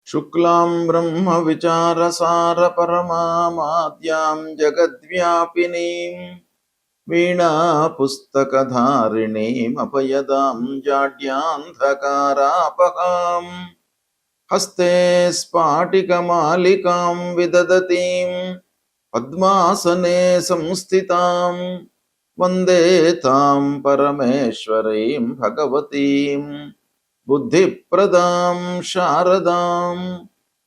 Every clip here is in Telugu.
శుక్లాం బ్రహ్మ విచారసార పరమాద్యాం జగద్వ్యాపినీం వీణా పుస్తకధారిణీం అపయదాం జాడ్యాంధకారాపహాం హస్తే స్ఫాటికమాలికాం విదదతీం పద్మాసనే సంస్థితాం వందే తాం పరమేశ్వరీం భగవతీం బుద్ధిప్రదాం శారదాం.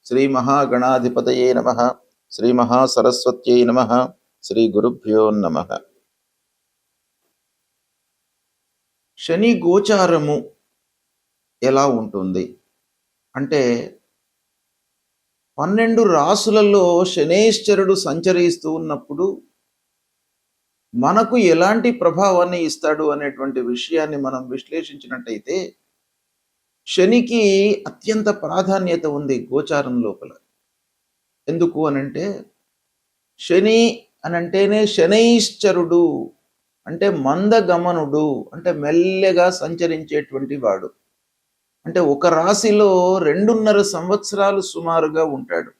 శ్రీ మహాగణాధిపతయే నమః. శ్రీ మహాసరస్వత్యై నమః. శ్రీ గురుభ్యో నమః. శని గోచారము ఎలా ఉంటుంది అంటే 12 రాసులలో శనేశ్వరుడు సంచరిస్తూ ఉన్నప్పుడు మనకు ఎలాంటి ప్రభావాన్ని ఇస్తాడు అనేటువంటి విషయాన్ని మనం విశ్లేషించినట్టయితే శనికి అత్యంత ప్రాధాన్యత ఉంది గోచారం లోపల. ఎందుకు అనంటే శని అనంటేనే శనైశ్చరుడు అంటే మందగమనుడు, అంటే మెల్లగా సంచరించేటువంటి వాడు. అంటే ఒక రాశిలో 2.5 సంవత్సరాలు సుమారుగా ఉంటాడు.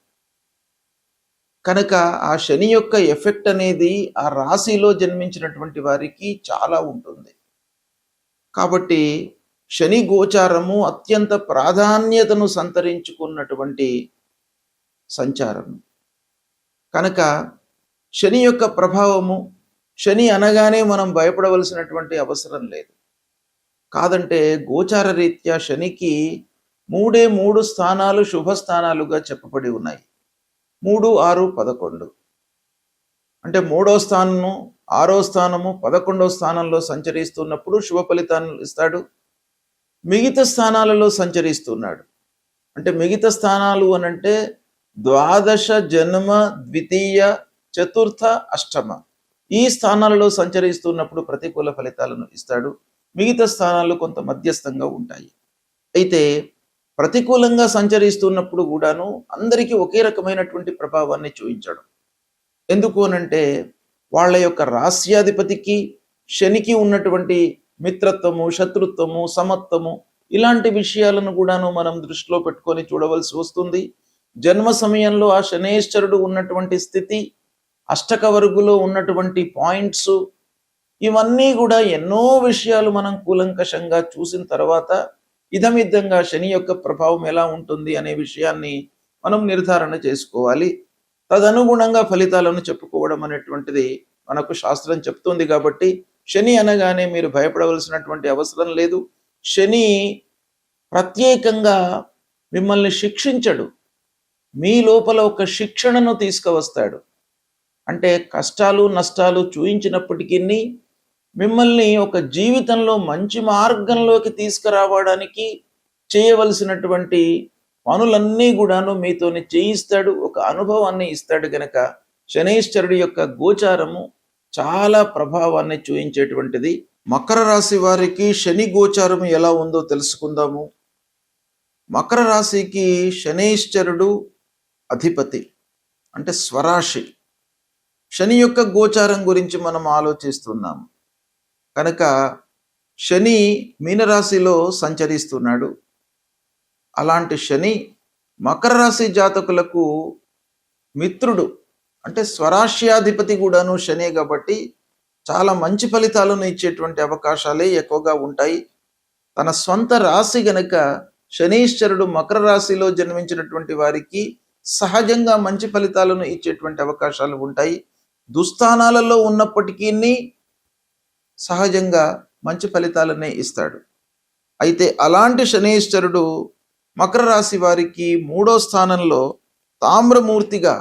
కనుక ఆ శని యొక్క ఎఫెక్ట్ అనేది ఆ రాశిలో జన్మించినటువంటి వారికి చాలా ఉంటుంది. కాబట్టి శని గోచారము అత్యంత ప్రాధాన్యతను సంతరించుకున్నటువంటి సంచారం. కనుక శని యొక్క ప్రభావము, శని అనగానే మనం భయపడవలసినటువంటి అవసరం లేదు. కాదంటే గోచార రీత్యా శనికి 3 స్థానాలు శుభస్థానాలుగా చెప్పబడి ఉన్నాయి. 3, 6, 11 అంటే 3వ స్థానము, 6వ స్థానము, 11వ స్థానంలో సంచరిస్తున్నప్పుడు శుభ ఫలితాన్ని ఇస్తాడు. మిగతా స్థానాలలో సంచరిస్తున్నాడు అంటే మిగతా స్థానాలు అనంటే ద్వాదశ, జన్మ, ద్వితీయ, చతుర్థ, అష్టమ ఈ స్థానాలలో సంచరిస్తున్నప్పుడు ప్రతికూల ఫలితాలను ఇస్తాడు. మిగతా స్థానాలు కొంత మధ్యస్థంగా ఉంటాయి. అయితే ప్రతికూలంగా సంచరిస్తున్నప్పుడు కూడాను అందరికీ ఒకే రకమైనటువంటి ప్రభావాన్ని చూపించడం. ఎందుకు అనంటే వాళ్ళ యొక్క రాస్యాధిపతికి శనికి ఉన్నటువంటి మిత్రత్వము, శత్రుత్వము, సమత్వము ఇలాంటి విషయాలను కూడాను మనం దృష్టిలో పెట్టుకొని చూడవలసి వస్తుంది. జన్మ సమయంలో ఆ శనేశ్వరుడు ఉన్నటువంటి స్థితి, అష్టక వర్గులో ఉన్నటువంటి పాయింట్స్, ఇవన్నీ కూడా ఎన్నో విషయాలు మనం కూలంకషంగా చూసిన తర్వాత ఇదమిద్దంగా శని యొక్క ప్రభావం ఎలా ఉంటుంది అనే విషయాన్ని మనం నిర్ధారణ చేసుకోవాలి. తదనుగుణంగా ఫలితాలను చెప్పుకోవడం అనేటువంటిది మనకు శాస్త్రం చెప్తుంది. కాబట్టి శని అనగానే మీరు భయపడవలసినటువంటి అవసరం లేదు. శని ప్రత్యేకంగా మిమ్మల్ని శిక్షించడు, మీ లోపల ఒక శిక్షణను తీసుకువస్తాడు. అంటే కష్టాలు నష్టాలు చూయించినప్పటికీ మిమ్మల్ని ఒక జీవితంలో మంచి మార్గంలోకి తీసుకురావడానికి చేయవలసినటువంటి పనులన్నీ కూడాను మీతోని చేయిస్తాడు, ఒక అనుభవాన్ని ఇస్తాడు. గనక శనైశ్వరుడి యొక్క గోచారము చాలా ప్రభావాన్ని చూయించేటువంటిది. మకర రాశి వారికి శని గోచారం ఎలా ఉందో తెలుసుకుందాము. మకర రాశికి శనైశ్వరుడు అధిపతి అంటే స్వరాశి. శని యొక్క గోచారం గురించి మనం ఆలోచిస్తున్నాము. కనుక శని మీనరాశిలో సంచరిస్తున్నాడు. అలాంటి శని మకర రాశి జాతకులకు మిత్రుడు అంటే స్వరాశ్యాధిపతి కూడాను శనే కాబట్టి చాలా మంచి ఫలితాలను ఇచ్చేటువంటి అవకాశాలే ఎక్కువగా ఉంటాయి. తన స్వంత రాశి గనక శనీశ్వరుడు మకర రాశిలో జన్మించినటువంటి వారికి సహజంగా మంచి ఫలితాలను ఇచ్చేటువంటి అవకాశాలు ఉంటాయి. దుస్థానాలలో ఉన్నప్పటికీ సహజంగా మంచి ఫలితాలనే ఇస్తాడు. అయితే అలాంటి శనీశ్వరుడు మకర రాశి వారికి 3వ స్థానంలో తామ్రమూర్తిగా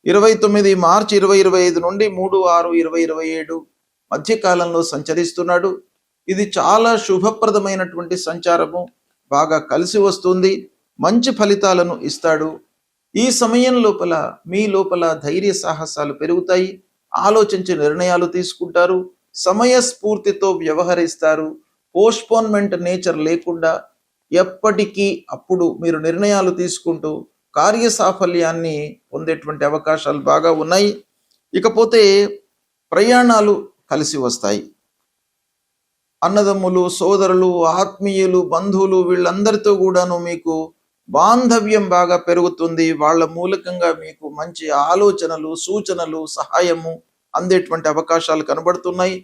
29 మార్చి 2025 నుండి 3/6/2027 మధ్యకాలంలో సంచరిస్తున్నాడు. ఇది చాలా శుభప్రదమైనటువంటి సంచారము, బాగా కలిసి వస్తుంది, మంచి ఫలితాలను ఇస్తాడు. ఈ సమయం లోపల మీ లోపల ధైర్య సాహసాలు పెరుగుతాయి, ఆలోచించి నిర్ణయాలు తీసుకుంటారు, సమయస్ఫూర్తితో వ్యవహరిస్తారు. పోస్ట్పోన్మెంట్ నేచర్ లేకుండా ఎప్పటికీ అప్పుడు మీరు నిర్ణయాలు తీసుకుంటూ కార్యసాఫల్యాన్ని పొందేటువంటి అవకాశాలు బాగా ఉన్నాయి. ఇకపోతే ప్రయాణాలు కలిసి వస్తాయి. అన్నదమ్ములు, సోదరులు, ఆత్మీయులు, బంధువులు వీళ్ళందరితో కూడాను మీకు బాంధవ్యం బాగా పెరుగుతుంది. వాళ్ళ మూలకంగా మీకు మంచి ఆలోచనలు, సూచనలు, సహాయము అందేటువంటి అవకాశాలు కనబడుతున్నాయి.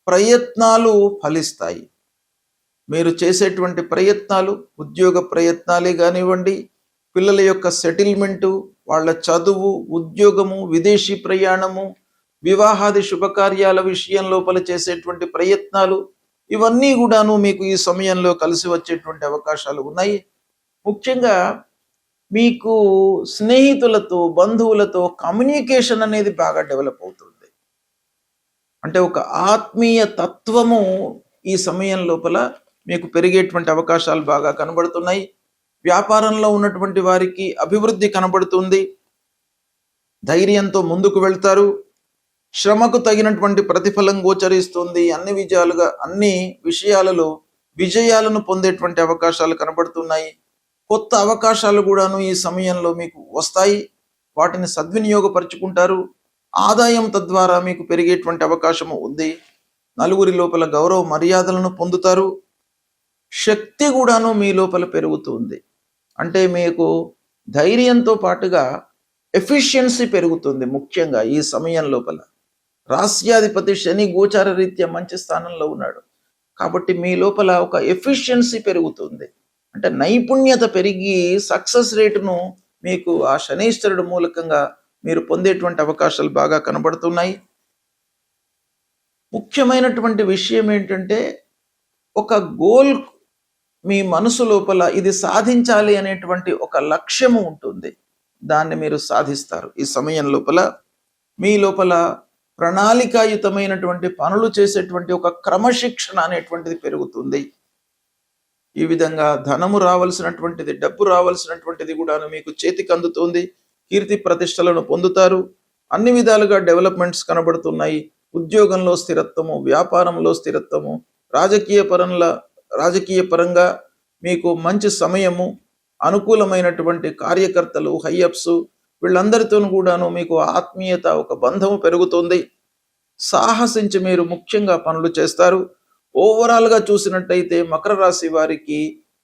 ప్రయత్నాలు ఫలిస్తాయి. మీరు చేసేటువంటి ప్రయత్నాలు, ఉద్యోగ ప్రయత్నాలే కానివ్వండి, పిల్లల యొక్క సెటిల్మెంటు, వాళ్ళ చదువు, ఉద్యోగము, విదేశీ ప్రయాణము, వివాహాది శుభకార్యాల విషయం లోపల చేసేటువంటి ప్రయత్నాలు, ఇవన్నీ కూడాను మీకు ఈ సమయంలో కలిసి వచ్చేటువంటి అవకాశాలు ఉన్నాయి. ముఖ్యంగా మీకు స్నేహితులతో, బంధువులతో కమ్యూనికేషన్ అనేది బాగా డెవలప్ అవుతుంది. అంటే ఒక ఆత్మీయ తత్వము ఈ సమయం లోపల మీకు పెరిగేటువంటి అవకాశాలు బాగా కనబడుతున్నాయి. వ్యాపారంలో ఉన్నటువంటి వారికి అభివృద్ధి కనబడుతుంది. ధైర్యంతో ముందుకు వెళ్తారు. శ్రమకు తగినటువంటి ప్రతిఫలం గోచరిస్తుంది. అన్ని విషయాలలో విజయాలను పొందేటువంటి అవకాశాలు కనబడుతున్నాయి. కొత్త అవకాశాలు కూడాను ఈ సమయంలో మీకు వస్తాయి. వాటిని సద్వినియోగపరుచుకుంటారు. ఆదాయం తద్వారా మీకు పెరిగేటువంటి అవకాశము ఉంది. నలుగురి లోపల గౌరవ మర్యాదలను పొందుతారు. శక్తి కూడాను మీ లోపల పెరుగుతుంది. అంటే మీకు ధైర్యంతో పాటుగా ఎఫిషియన్సీ పెరుగుతుంది. ముఖ్యంగా ఈ సమయం లోపల రాస్యాధిపతి శని గోచార రీత్యా మంచి స్థానంలో ఉన్నాడు కాబట్టి మీ లోపల ఒక ఎఫిషియన్సీ పెరుగుతుంది. అంటే నైపుణ్యత పెరిగి సక్సెస్ రేటును మీకు ఆ శనీశ్వరుడు మూలకంగా మీరు పొందేటువంటి అవకాశాలు బాగా కనబడుతున్నాయి. ముఖ్యమైనటువంటి విషయం ఏంటంటే, ఒక గోల్ మీ మనసు లోపల ఇది సాధించాలి అనేటువంటి ఒక లక్ష్యము ఉంటుంది. దాన్ని మీరు సాధిస్తారు. ఈ సమయం లోపల మీ లోపల ప్రణాళికాయుతమైనటువంటి పనులు చేసేటువంటి ఒక క్రమశిక్షణ అనేటువంటిది పెరుగుతుంది. ఈ విధంగా ధనము రావాల్సినటువంటిది, డబ్బు రావాల్సినటువంటిది కూడా మీకు చేతికి అందుతుంది. కీర్తి ప్రతిష్టలను పొందుతారు. అన్ని విధాలుగా డెవలప్మెంట్స్ కనబడుతున్నాయి. ఉద్యోగంలో స్థిరత్వము, వ్యాపారంలో స్థిరత్వము, రాజకీయ పరంగా మీకు మంచి సమయము, అనుకూలమైనటువంటి కార్యకర్తలు, హైఅప్స్, వీళ్ళందరితో కూడాను మీకు ఆత్మీయత, ఒక బంధము పెరుగుతుంది. సాహసించి మీరు ముఖ్యంగా పనులు చేస్తారు. ఓవరాల్గా చూసినట్టయితే మకర రాశి వారికి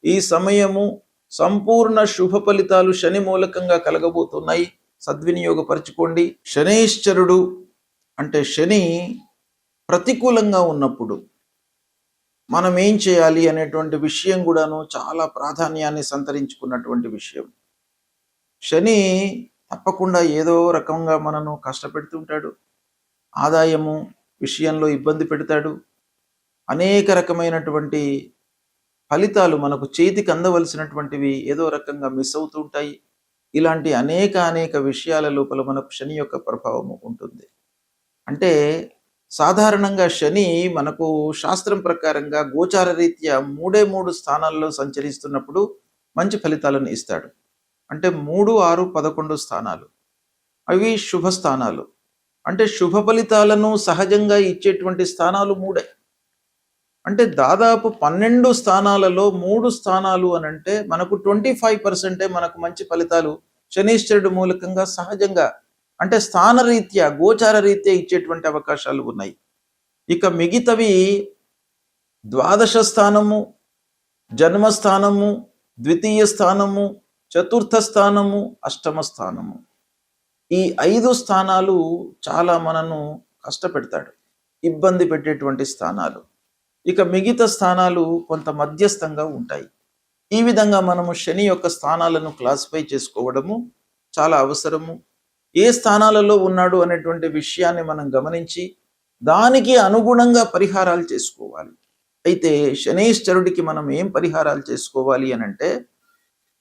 ఈ సమయము సంపూర్ణ శుభ ఫలితాలు శని మూలకంగా కలగబోతున్నాయి. సద్వినియోగపరచుకోండి. శనైశ్చరుడు అంటే శని ప్రతికూలంగా ఉన్నప్పుడు మనం ఏం చేయాలి అనేటువంటి విషయం కూడాను చాలా ప్రాధాన్యాన్ని సంతరించుకున్నటువంటి విషయం. శని తప్పకుండా ఏదో రకంగా మనను కష్టపెడుతుంటాడు. ఆదాయము విషయంలో ఇబ్బంది పెడతాడు. అనేక రకమైనటువంటి ఫలితాలు మనకు చేతికి అందవలసినటువంటివి ఏదో రకంగా మిస్ అవుతుంటాయి. ఇలాంటి అనేక విషయాల లోపల మనకు శని యొక్క ప్రభావము ఉంటుంది. అంటే సాధారణంగా శని మనకు శాస్త్రం ప్రకారంగా గోచార రీత్యా 3 స్థానాల్లో సంచరిస్తున్నప్పుడు మంచి ఫలితాలను ఇస్తాడు. అంటే 3, 6, 11 స్థానాలు అవి శుభ స్థానాలు. అంటే శుభ ఫలితాలను సహజంగా ఇచ్చేటువంటి స్థానాలు 3. అంటే దాదాపు 12 స్థానాలలో 3 స్థానాలు అని అంటే మనకు 25% మనకు మంచి ఫలితాలు శనీశ్వరుడు మూలకంగా సహజంగా, అంటే స్థానరీత్యా, గోచార రీత్యా ఇచ్చేటువంటి అవకాశాలు ఉన్నాయి. ఇక మిగతావి ద్వాదశ స్థానము, జన్మస్థానము, ద్వితీయ స్థానము, చతుర్థ స్థానము, అష్టమ స్థానము, ఈ 5 స్థానాలు చాలా మనను కష్టపెడతాడు, ఇబ్బంది పెట్టేటువంటి స్థానాలు. ఇక మిగతా స్థానాలు కొంత మధ్యస్థంగా ఉంటాయి. ఈ విధంగా మనము శని యొక్క స్థానాలను క్లాసిఫై చేసుకోవడము చాలా అవసరము. ఏ స్థానాలలో ఉన్నాడు అనేటువంటి విషయాన్ని మనం గమనించి దానికి అనుగుణంగా పరిహారాలు చేసుకోవాలి. అయితే శనైశ్వరుడికి మనం ఏం పరిహారాలు చేసుకోవాలి అని అంటే,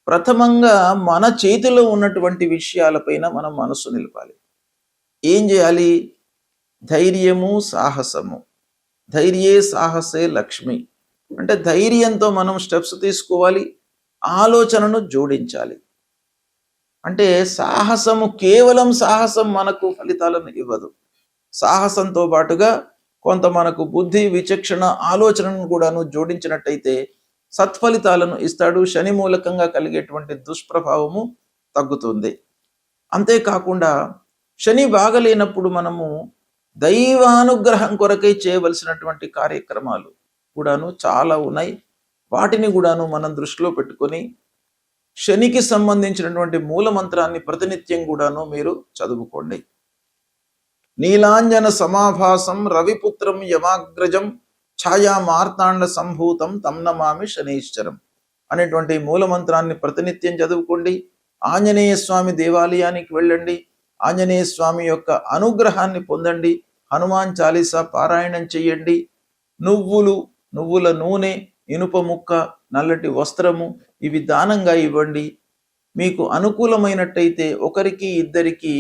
ప్రథమంగా మన చేతిలో ఉన్నటువంటి విషయాలపైన మనం మనసు నిలపాలి. ఏం చేయాలి? ధైర్యము, సాహసము. ధైర్యే సాహసే లక్ష్మి. అంటే ధైర్యంతో మనం స్టెప్స్ తీసుకోవాలి, ఆలోచనను జోడించాలి. అంటే సాహసము, కేవలం సాహసం మనకు ఫలితాలను ఇవ్వదు. సాహసంతో పాటుగా కొంత మనకు బుద్ధి, విచక్షణ, ఆలోచనను కూడాను జోడించినట్టయితే సత్ఫలితాలను ఇస్తాడు. శని మూలకంగా కలిగేటువంటి దుష్ప్రభావము తగ్గుతుంది. అంతేకాకుండా శని బాగలేనప్పుడు మనము దైవానుగ్రహం కొరకై చేయవలసినటువంటి కార్యక్రమాలు కూడాను చాలా ఉన్నాయి. వాటిని కూడాను మనం దృష్టిలో పెట్టుకొని శనికి సంబంధించినటువంటి మూల మంత్రాన్ని ప్రతినిత్యం కూడాను మీరు చదువుకోండి. నీలాంజన సమాభాసం రవిపుత్రం యమాగ్రజం ఛాయా మార్తాండ సంభూతం తం నమామి శనీశ్వరం అనేటువంటి మూల మంత్రాన్ని ప్రతినిత్యం చదువుకోండి. ఆంజనేయ స్వామి దేవాలయానికి వెళ్ళండి. ఆంజనేయ స్వామి యొక్క అనుగ్రహాన్ని పొందండి. హనుమాన్ చాలీసా పారాయణం చెయ్యండి. నువ్వుల నూనె, ఇనుప ముక్క, నల్లటి వస్త్రము ఇవి దానంగా ఇవ్వండి. మీకు అనుకూలమైనట్టయితే ఒకరికి ఇద్దరికి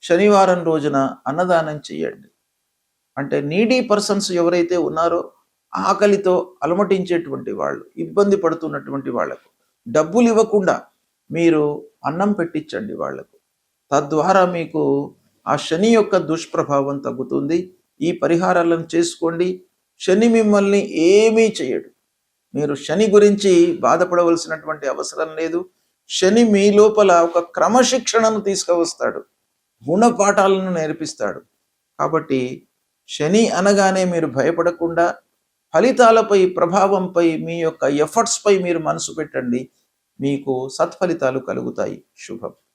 శనివారం రోజున అన్నదానం చేయండి. అంటే నీడీ పర్సన్స్ ఎవరైతే ఉన్నారో, ఆకలితో అలమటించేటువంటి వాళ్ళు, ఇబ్బంది పడుతున్నటువంటి వాళ్లకు డబ్బులు ఇవ్వకుండా మీరు అన్నం పెట్టించండి వాళ్లకు. తద్వారా మీకు ఆ శని యొక్క దుష్ప్రభావం తగ్గుతుంది. ఈ పరిహారాలను చేసుకోండి. శని మిమ్మల్ని ఏమీ చేయడు. మీరు శని గురించి బాధపడవలసినటువంటి అవసరం లేదు. శని మీ లోపల ఒక క్రమశిక్షణను తీసుకువస్తాడు, గుణపాఠాలను నేర్పిస్తాడు. కాబట్టి శని అనగానే మీరు భయపడకుండా ఫలితాలపై, ప్రభావంపై, మీ యొక్క ఎఫర్ట్స్పై మీరు మనసు పెట్టండి. మీకు సత్ఫలితాలు కలుగుతాయి. శుభం.